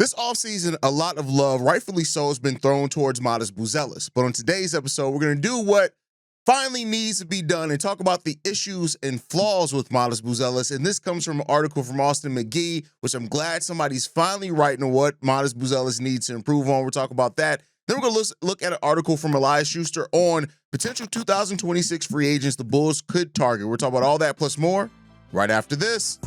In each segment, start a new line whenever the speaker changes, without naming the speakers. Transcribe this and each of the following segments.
This offseason, a lot of love, rightfully so, has been thrown towards Modest Buzelis. But on today's episode, we're going to do what finally needs to be done and talk about the issues and flaws with Modest Buzelis. And this comes from an article from Austin McGee, which I'm glad somebody's finally writing what Modest Buzelis needs to improve on. We'll talk about that. Then we're going to look at an article from Elias Schuster on potential 2026 free agents the Bulls could target. We're talking about all that plus more right after this.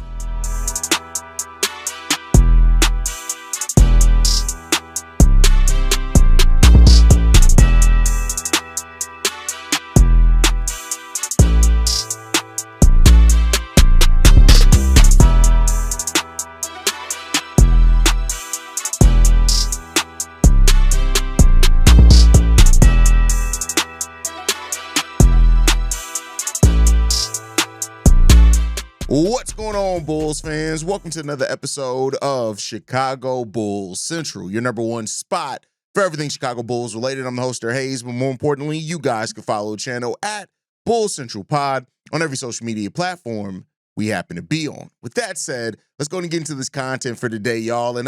What's going on, Bulls fans? Welcome to another episode of Chicago Bulls Central, your number one spot for everything Chicago Bulls related. I'm the host, Haize, but more importantly, you guys can follow the channel at Bulls Central Pod on every social media platform we happen to be on. With that said, let's go and get into this content for today, y'all. And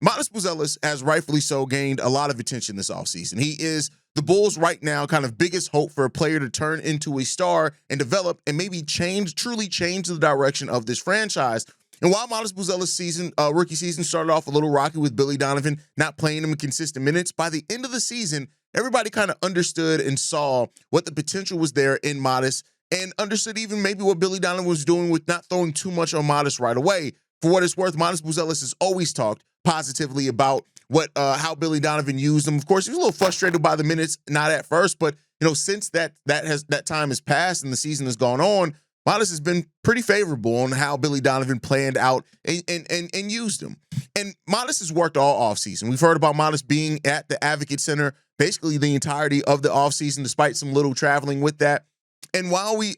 Modest Buzelis has rightfully so gained a lot of attention this offseason. He is the Bulls right now kind of biggest hope for a player to turn into a star and develop and maybe truly change the direction of this franchise. And while Modest Buzelis' rookie season started off a little rocky with Billy Donovan not playing him in consistent minutes, by the end of the season, everybody kind of understood and saw what the potential was there in Modest and understood even maybe what Billy Donovan was doing with not throwing too much on Modest right away. For what it's worth, Modest Buzelis has always talked positively about how Billy Donovan used him. Of course, he was a little frustrated by the minutes, not at first, but since that time has passed and the season has gone on, Modest has been pretty favorable on how Billy Donovan planned out and used him. And Modest has worked all offseason. We've heard about Modest being at the Advocate Center basically the entirety of the offseason, despite some little traveling with that. And while we,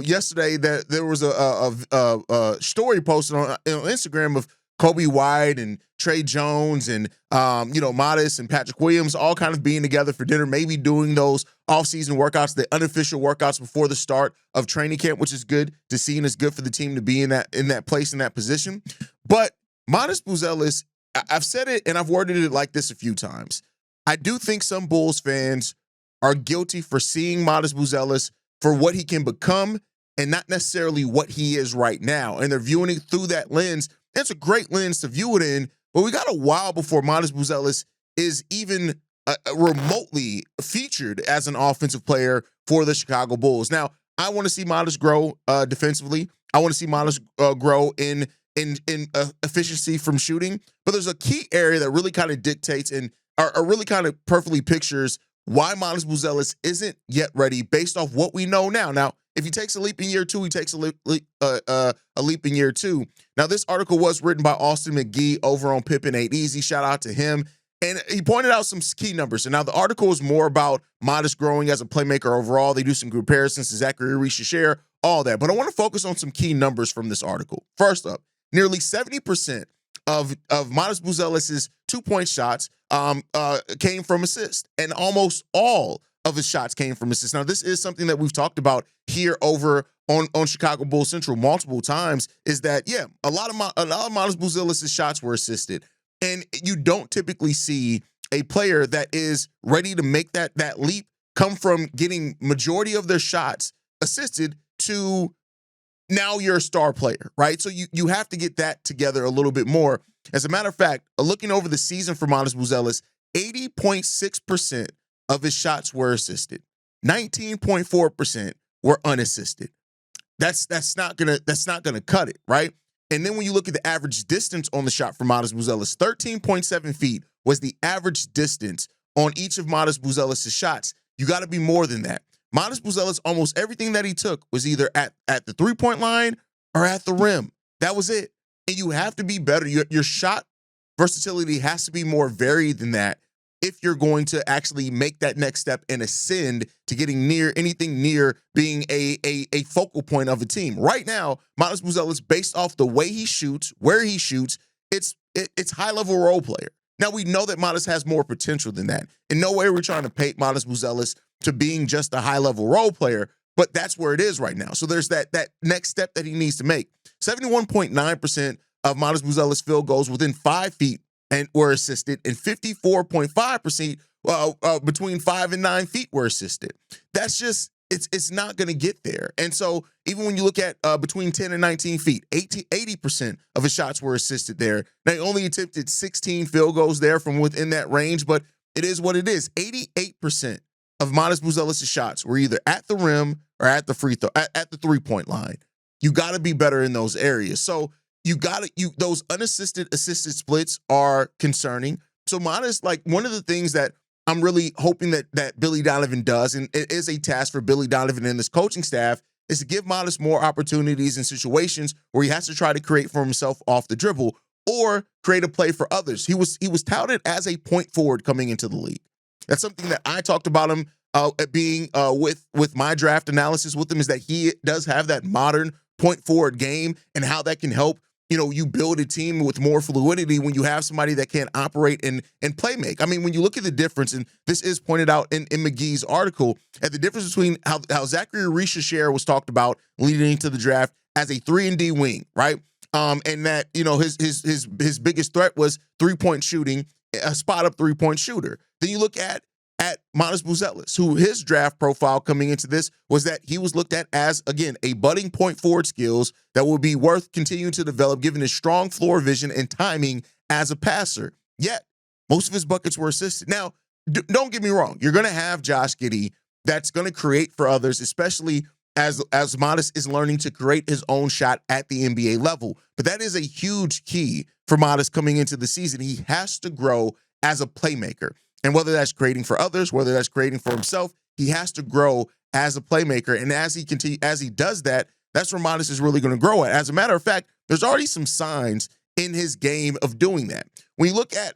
yesterday there was a story posted on Instagram of Kobe White and Trey Jones and, Modest and Patrick Williams all kind of being together for dinner, maybe doing those offseason workouts, the unofficial workouts before the start of training camp, which is good to see and it's good for the team to be in that place, in that position. But Modest Buzelis, I've said it and I've worded it like this a few times. I do think some Bulls fans are guilty for seeing Modest Buzelis for what he can become and not necessarily what he is right now. And they're viewing it through that lens. It's a great lens to view it in, but we got a while before Modest Buzelis is even remotely featured as an offensive player for the Chicago Bulls. Now, I want to see Modest grow defensively. I want to see Modest grow in efficiency from shooting. But there's a key area that really kind of dictates and really kind of perfectly pictures why Modest Buzelis isn't yet ready based off what we know now. Now, if he takes a leap in year two, he takes a leap in year two. Now, this article was written by Austin McGee over on Pippen Ain't Easy. Shout out to him. And he pointed out some key numbers. And now the article is more about Modest growing as a playmaker overall. They do some comparisons to Zachary Reese, share all that. But I want to focus on some key numbers from this article. First up, nearly 70% of Modest Buzelis' 2-point shots came from assists, and almost all of his shots came from assists. Now, this is something that we've talked about here over on Chicago Bulls Central multiple times, is that, a lot of Modest Buzelis' shots were assisted. And you don't typically see a player that is ready to make that leap come from getting majority of their shots assisted to now you're a star player, right? So you have to get that together a little bit more. As a matter of fact, looking over the season for Modest Buzelis, 80.6% of his shots were assisted. 19.4% were unassisted. That's not gonna cut it, right? And then when you look at the average distance on the shot for Modest Buzelis, 13.7 feet was the average distance on each of Modest Buzelis' shots. You got to be more than that. Modest Buzelis, almost everything that he took was either at the three-point line or at the rim. That was it. And you have to be better. Your shot versatility has to be more varied than that if you're going to actually make that next step and ascend to getting anything near being a focal point of a team. Right now, Modest Buzelis, based off the way he shoots, where he shoots, it's high-level role player. Now, we know that Modest has more potential than that. In no way are we trying to paint Modest Buzelis to being just a high-level role player, but that's where it is right now. So there's that next step that he needs to make. 71.9% of Modest Buzelis field goals within 5 feet and were assisted, and 54.5% between 5 and 9 feet were assisted. That's just it's not going to get there. And so even when you look at between 10 and 19 feet, 80% of his shots were assisted there. They only attempted 16 field goals there from within that range, but it is what it is. 88% of Modest Buzelis' shots were either at the rim or at the free throw, at the three-point line. You got to be better in those areas. So those unassisted assisted splits are concerning. So Modest, like, one of the things that I'm really hoping that Billy Donovan does, and it is a task for Billy Donovan and this coaching staff, is to give Modest more opportunities in situations where he has to try to create for himself off the dribble or create a play for others. He was touted as a point forward coming into the league. That's something that I talked about him being with my draft analysis with him, is that he does have that modern point forward game and how that can help you build a team with more fluidity when you have somebody that can operate and play make. I mean, when you look at the difference, and this is pointed out in McGee's article, at the difference between how Zachary Reeves was talked about leading into the draft as a 3-and-D wing, right? And that his biggest threat was 3-point shooting, a spot up 3-point shooter. Then you look at Modest Buzelis, who his draft profile coming into this was that he was looked at as, again, a budding point forward skills that will be worth continuing to develop given his strong floor vision and timing as a passer. Yet, most of his buckets were assisted. Now, don't get me wrong. You're going to have Josh Giddey that's going to create for others, especially as Modest is learning to create his own shot at the NBA level. But that is a huge key for Modest coming into the season. He has to grow as a playmaker. And whether that's creating for others, whether that's creating for himself, he has to grow as a playmaker. And as he does that, that's where Modest is really going to grow at. As a matter of fact, there's already some signs in his game of doing that. When you look at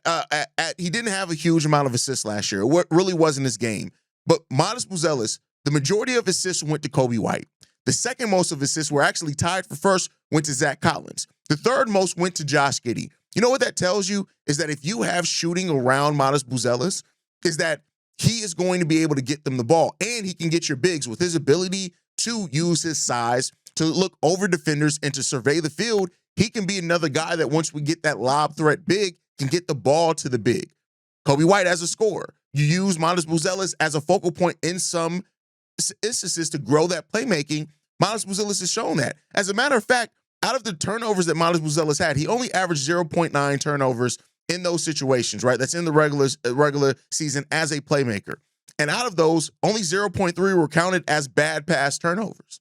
he didn't have a huge amount of assists last year. What really wasn't his game. But Modest Buzelis, the majority of assists went to Kobe White. The second most of assists were actually tied for first, went to Zach Collins. The third most went to Josh Giddey. You know what that tells you is that if you have shooting around Modest Buzelis, is that he is going to be able to get them the ball, and he can get your bigs with his ability to use his size to look over defenders and to survey the field. He can be another guy that once we get that lob threat big, can get the ball to the big. Kobe White as a scorer. You use Modest Buzelis as a focal point in some instances to grow that playmaking. Modest Buzelis has shown that. As a matter of fact, out of the turnovers that Modest Buzelis had, he only averaged 0.9 turnovers in those situations, right? That's in the regular season as a playmaker. And out of those, only 0.3 were counted as bad pass turnovers.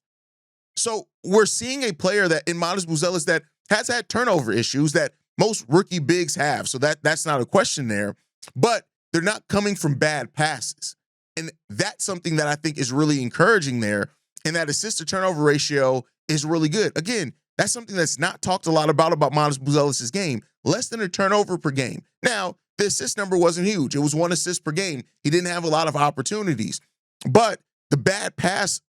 So we're seeing a player that in Modest Buzelis that has had turnover issues that most rookie bigs have. So that's not a question there. But they're not coming from bad passes. And that's something that I think is really encouraging there. And that assist to turnover ratio is really good. Again, that's something that's not talked a lot about Modest Buzelis' game. Less than a turnover per game. Now, the assist number wasn't huge. It was 1 assist per game. He didn't have a lot of opportunities. But the bad pass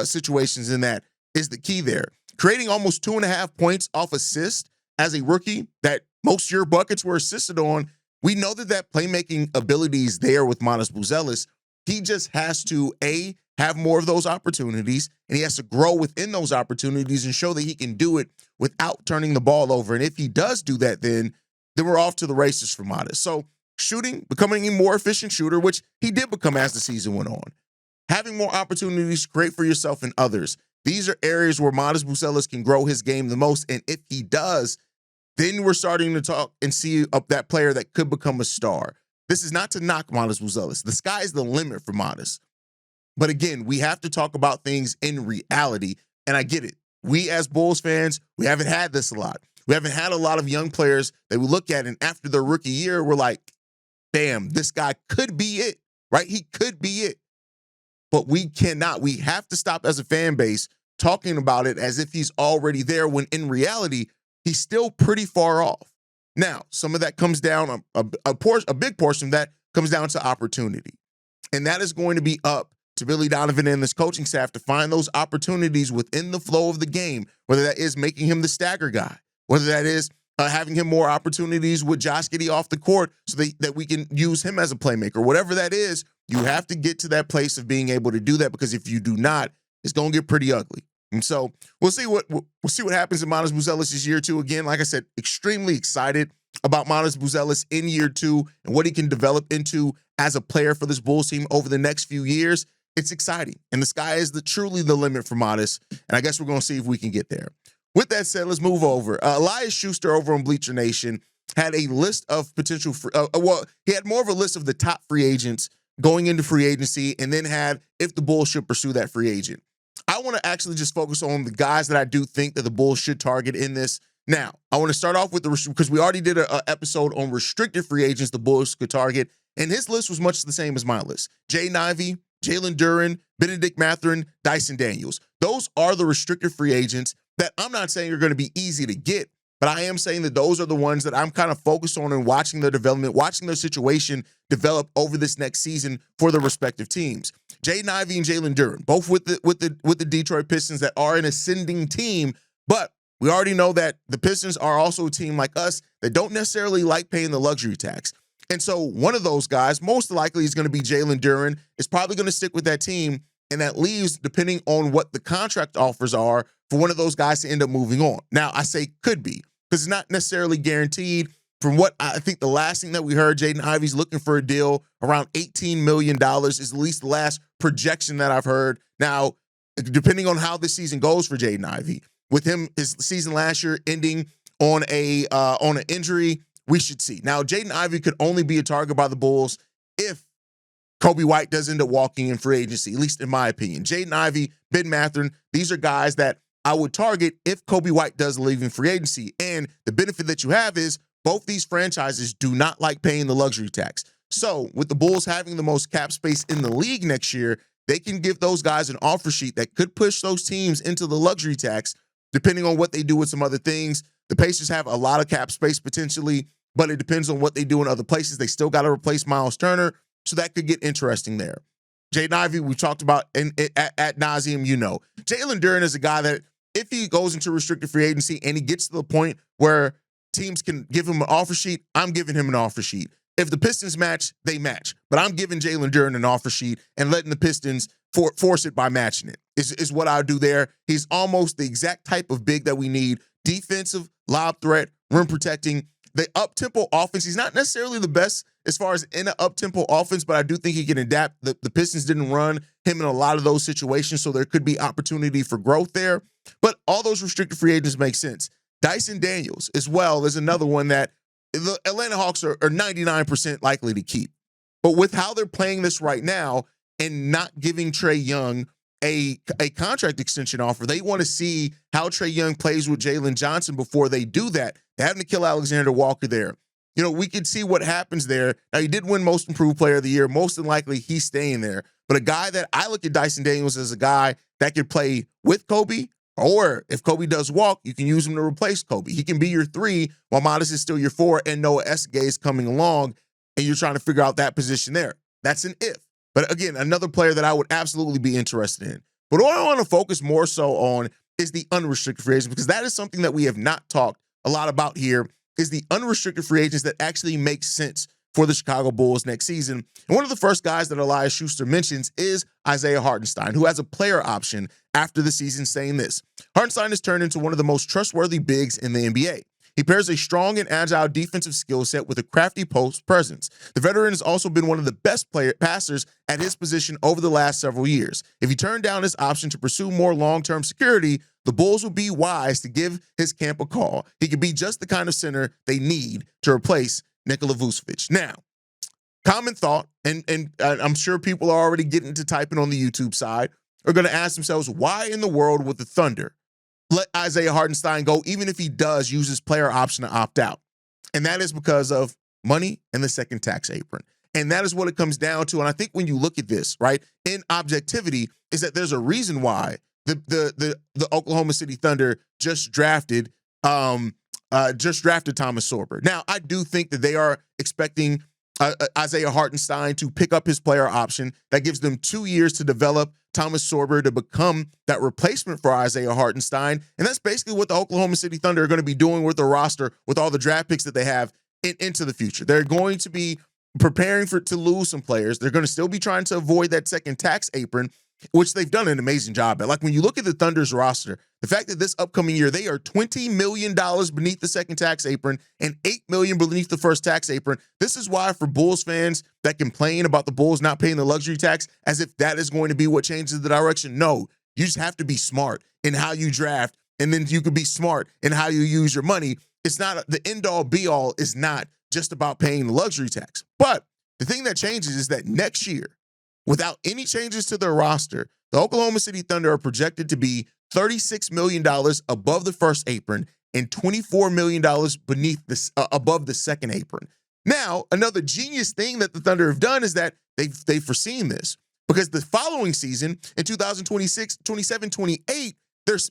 situations in that is the key there. Creating almost 2.5 points off assist as a rookie that most of your buckets were assisted on, we know that playmaking ability is there with Modest Buzelis. He just has to, A, have more of those opportunities, and he has to grow within those opportunities and show that he can do it without turning the ball over. And if he does do that, then we're off to the races for Modest. So shooting, becoming a more efficient shooter, which he did become as the season went on. Having more opportunities to create for yourself and others. These are areas where Modest Buzelis can grow his game the most. And if he does, then we're starting to talk and see up that player that could become a star. This is not to knock Modest Buzelis. The sky is the limit for Modest. But again, we have to talk about things in reality. And I get it. We as Bulls fans, we haven't had this a lot. We haven't had a lot of young players that we look at, and after their rookie year, we're like, damn, this guy could be it, right? He could be it. But we cannot. We have to stop as a fan base talking about it as if he's already there, when in reality, he's still pretty far off. Now, some of that comes down, a big portion of that comes down to opportunity. And that is going to be up to Billy Donovan and this coaching staff to find those opportunities within the flow of the game, whether that is making him the stagger guy, whether that is having him more opportunities with Josh Giddey off the court so that we can use him as a playmaker. Whatever that is, you have to get to that place of being able to do that, because if you do not, it's going to get pretty ugly. And so we'll see what happens in Modest Buzelis' year 2. Again, like I said, extremely excited about Matas Buzelis in year 2 and what he can develop into as a player for this Bulls team over the next few years, it's exciting. And the sky is truly the limit for Matas. And I guess we're going to see if we can get there. With that said, let's move over. Elias Schuster over on Bleacher Nation had a list of potential, he had more of a list of the top free agents going into free agency, and then had if the Bulls should pursue that free agent. I want to actually just focus on the guys that I do think that the Bulls should target in this. Now, I want to start off with because we already did an episode on restricted free agents the Bulls could target, and his list was much the same as my list. Jaden Ivey, Jalen Duren, Benedict Mathurin, Dyson Daniels. Those are the restricted free agents that I'm not saying are going to be easy to get, but I am saying that those are the ones that I'm kind of focused on and watching their development, watching their situation develop over this next season for the respective teams. Jaden Ivey and Jalen Duren, both with the Detroit Pistons that are an ascending team, but we already know that the Pistons are also a team like us that don't necessarily like paying the luxury tax. And so one of those guys, most likely is going to be Jalen Duren, is probably going to stick with that team, and that leaves, depending on what the contract offers are, for one of those guys to end up moving on. Now, I say could be, because it's not necessarily guaranteed. From what I think the last thing that we heard, Jaden Ivey's looking for a deal around $18 million is at least the last projection that I've heard. Now, depending on how this season goes for Jaden Ivey, with his season last year ending on an injury, we should see. Now, Jaden Ivey could only be a target by the Bulls if Kobe White does end up walking in free agency, at least in my opinion. Jaden Ivey, Ben Mathurin, these are guys that I would target if Kobe White does leave in free agency. And the benefit that you have is both these franchises do not like paying the luxury tax. So with the Bulls having the most cap space in the league next year, they can give those guys an offer sheet that could push those teams into the luxury tax, depending on what they do with some other things. The Pacers have a lot of cap space potentially, but it depends on what they do in other places. They still got to replace Miles Turner, so that could get interesting there. Jaden Ivey, we talked about at nauseum, you know. Jalen Duren is a guy that if he goes into restricted free agency and he gets to the point where teams can give him an offer sheet, I'm giving him an offer sheet. If the Pistons match, they match. But I'm giving Jalen Duren an offer sheet and letting the Pistons force it by matching it, is what I do there. He's almost the exact type of big that we need. Defensive, lob threat, rim protecting. The up-tempo offense, he's not necessarily the best as far as in an up-tempo offense, but I do think he can adapt. The Pistons didn't run him in a lot of those situations, so there could be opportunity for growth there. But all those restricted free agents make sense. Dyson Daniels, as well, is another one that the Atlanta Hawks are 99% likely to keep. But with how they're playing this right now and not giving Trae Young a contract extension offer, they want to see how Trae Young plays with Jalen Johnson before they do that. They're having to kill Alexander Walker there. You know, we could see what happens there. Now, he did win Most Improved Player of the Year. Most than likely, he's staying there. But a guy that I look at Dyson Daniels as a guy that could play with Kobe, or if Kobe does walk, you can use him to replace Kobe. He can be your 3 while Modest is still your 4 and Noah Esgay is coming along, and you're trying to figure out that position there. That's an if. But again, another player that I would absolutely be interested in. But what I want to focus more so on is the unrestricted free agents, because that is something that we have not talked a lot about here, is the unrestricted free agents that actually make sense for the Chicago Bulls next season. And one of the first guys that Elias Schuster mentions is Isaiah Hartenstein, who has a player option after the season, saying this: Hartenstein has turned into one of the most trustworthy bigs in the NBA. He pairs a strong and agile defensive skill set with a crafty post presence. The veteran has also been one of the best passers at his position over the last several years. If he turned down his option to pursue more long-term security, the Bulls would be wise to give his camp a call. He could be just the kind of center they need to replace Nikola Vucevic. Now, common thought, and I'm sure people are already getting to typing on the YouTube side, are going to ask themselves, why in the world would the Thunder let Isaiah Hartenstein go, even if he does use his player option to opt out? And that is because of money and the second tax apron. And that is what it comes down to. And I think when you look at this, right, in objectivity, is that there's a reason why the Oklahoma City Thunder just drafted Thomas Sorber. Now, I do think that they are expecting Isaiah Hartenstein to pick up his player option. That gives them 2 years to develop Thomas Sorber to become that replacement for Isaiah Hartenstein. And that's basically what the Oklahoma City Thunder are going to be doing with their roster, with all the draft picks that they have into the future. They're going to be preparing to lose some players. They're going to still be trying to avoid that second tax apron. which they've done an amazing job at. Like when you look at the Thunder's roster, the fact that this upcoming year they are $20 million beneath the second tax apron and $8 million beneath the first tax apron. This is why for Bulls fans that complain about the Bulls not paying the luxury tax as if that is going to be what changes the direction. No, you just have to be smart in how you draft, and then you can be smart in how you use your money. It's not the end-all be-all is not just about paying the luxury tax. But the thing that changes is that next year, without any changes to their roster, the Oklahoma City Thunder are projected to be $36 million above the first apron and $24 million beneath this above the second apron. Now, another genius thing that the Thunder have done is that they've foreseen this, because the following season in 2026, 27, 28,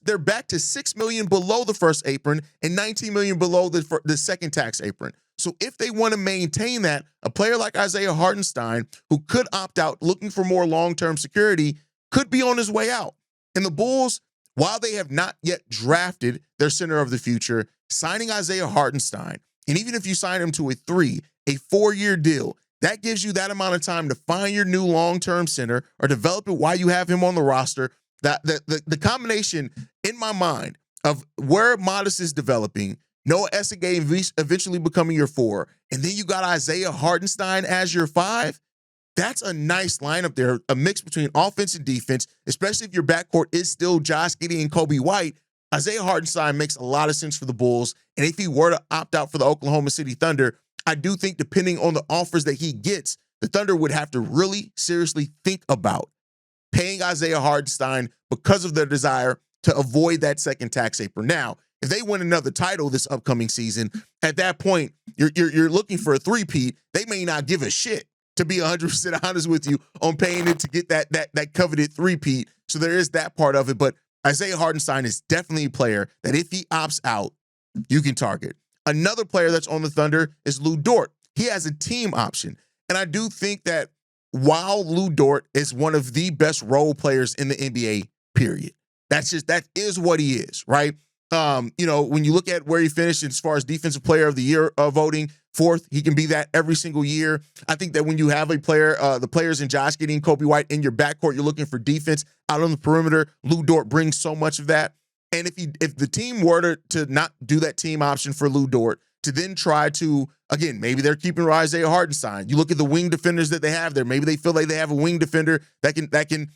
they're back to $6 million below the first apron and $19 million below the second tax apron. So if they want to maintain that, a player like Isaiah Hartenstein, who could opt out looking for more long-term security, could be on his way out. And the Bulls, while they have not yet drafted their center of the future, signing Isaiah Hartenstein, and even if you sign him to a 4-year deal, that gives you that amount of time to find your new long-term center or develop it while you have him on the roster. That the combination in my mind of where Modest is developing, Noah Essegay eventually becoming your 4, and then you got Isaiah Hartenstein as your 5, that's a nice lineup there, a mix between offense and defense, especially if your backcourt is still Josh Giddey and Kobe White. Isaiah Hartenstein makes a lot of sense for the Bulls, and if he were to opt out for the Oklahoma City Thunder, I do think depending on the offers that he gets, the Thunder would have to really seriously think about paying Isaiah Hartenstein because of their desire to avoid that second tax apron. Now, if they win another title this upcoming season, at that point, you're looking for a three-peat. They may not give a shit, to be 100% honest with you, on paying it to get that coveted three-peat. So there is that part of it. But Isaiah Hartenstein is definitely a player that if he opts out, you can target. Another player that's on the Thunder is Lu Dort. He has a team option. And I do think that while Lu Dort is one of the best role players in the NBA, period, that is what he is, right? When you look at where he finished as far as defensive player of the year voting, 4th, he can be that every single year. I think that when you have a player, the players in Josh Giddey and Kobe White in your backcourt, you're looking for defense out on the perimeter. Lu Dort brings so much of that. And if the team were to not do that team option for Lu Dort, to then try to, again, maybe they're keeping Isaiah Hartenstein. You look at the wing defenders that they have there. Maybe they feel like they have a wing defender that can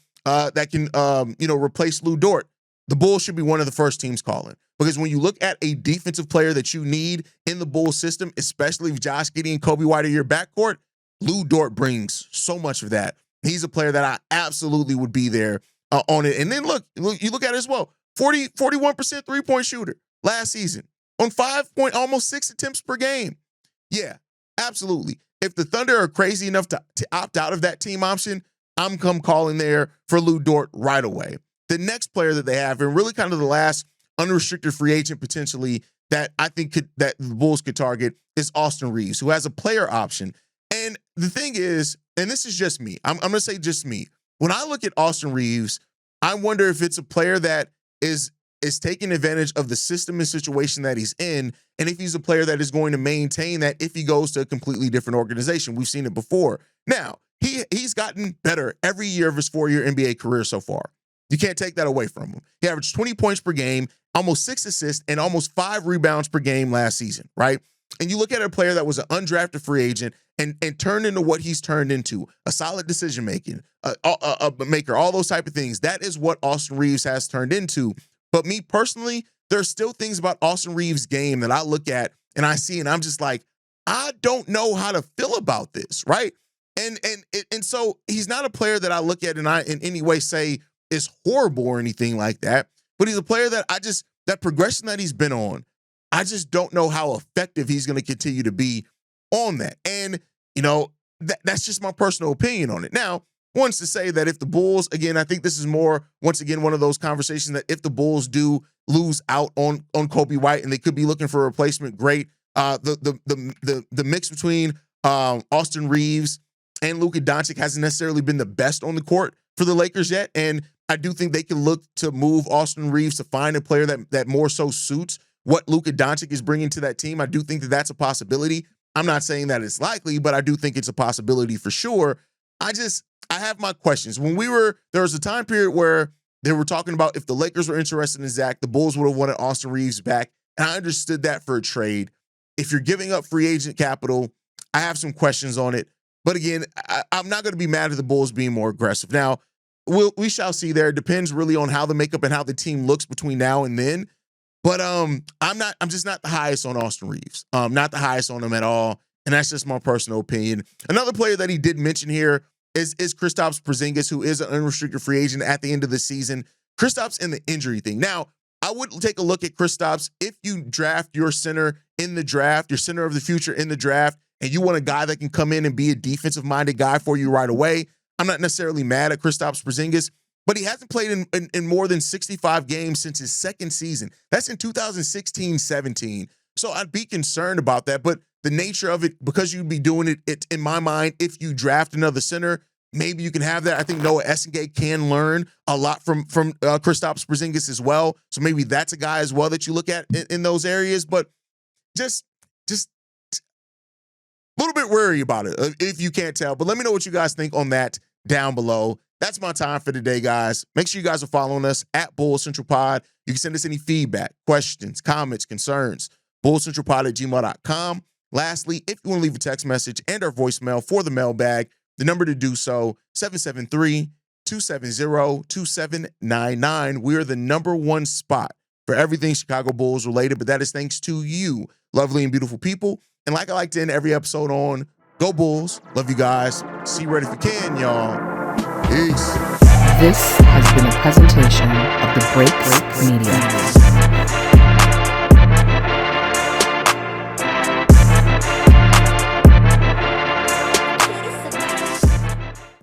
replace Lu Dort. The Bulls should be one of the first teams calling, because when you look at a defensive player that you need in the Bulls system, especially if Josh Giddey and Kobe White are your backcourt, Lu Dort brings so much of that. He's a player that I absolutely would be there on it. And then look, you look at it as well. 41% three-point shooter last season on almost 6 attempts per game. Yeah, absolutely. If the Thunder are crazy enough to opt out of that team option, I'm calling there for Lu Dort right away. The next player that they have, and really kind of the last unrestricted free agent potentially that I think that the Bulls could target, is Austin Reeves, who has a player option. And the thing is, and this is just me, I'm going to say just me. When I look at Austin Reeves, I wonder if it's a player that is taking advantage of the system and situation that he's in, and if he's a player that is going to maintain that if he goes to a completely different organization. We've seen it before. Now, he's gotten better every year of his 4-year NBA career so far. You can't take that away from him. He averaged 20 points per game, almost 6 assists, and almost 5 rebounds per game last season, right? And you look at a player that was an undrafted free agent and turned into what he's turned into, a solid decision-making, a maker, all those type of things. That is what Austin Reeves has turned into. But me personally, there's still things about Austin Reeves' game that I look at and I see, and I'm just like, I don't know how to feel about this, right? And so he's not a player that I look at and I in any way say is horrible or anything like that, but he's a player that that progression that he's been on, I just don't know how effective he's going to continue to be on that. And, that's just my personal opinion on it. Now, wants to say that if the Bulls, again, I think this is more, once again, one of those conversations that if the Bulls do lose out on Kobe White and they could be looking for a replacement, great. The mix between Austin Reeves and Luka Doncic hasn't necessarily been the best on the court for the Lakers yet. And I do think they can look to move Austin Reeves to find a player that more so suits what Luka Doncic is bringing to that team. I do think that that's a possibility. I'm not saying that it's likely, but I do think it's a possibility for sure. I have my questions. There was a time period where they were talking about if the Lakers were interested in Zach, the Bulls would have wanted Austin Reeves back. And I understood that for a trade. If you're giving up free agent capital, I have some questions on it. But again, I'm not going to be mad at the Bulls being more aggressive. Now, we shall see there. It depends really on how the makeup and how the team looks between now and then. But I'm just not the highest on Austin Reeves. Not the highest on him at all. And that's just my personal opinion. Another player that he did mention here is Kristaps Porzingis, who is an unrestricted free agent at the end of the season. Kristaps in the injury thing. Now, I would take a look at Kristaps if you draft your center in the draft, your center of the future in the draft, and you want a guy that can come in and be a defensive-minded guy for you right away. I'm not necessarily mad at Kristaps Porzingis, but he hasn't played in more than 65 games since his second season. That's in 2016-17. So I'd be concerned about that. But the nature of it, because you'd be doing it in my mind, if you draft another center, maybe you can have that. I think Noah Essengate can learn a lot from Kristaps Porzingis as well. So maybe that's a guy as well that you look at in those areas. But just a little bit worried about it, if you can't tell. But let me know what you guys think on that down below. That's my time for today, guys. Make sure you guys are following us at Bulls Central Pod. You can send us any feedback, questions, comments, concerns, bullscentralpod@gmail.com. Lastly, if you want to leave a text message and our voicemail for the mailbag, the number to do so, 773-270-2799. We are the #1 spot for everything Chicago Bulls related, but that is thanks to you, lovely and beautiful people. And like I like to end every episode on, go Bulls. Love you guys. See you right if you can, y'all. Peace.
This has been a presentation of the Break Media.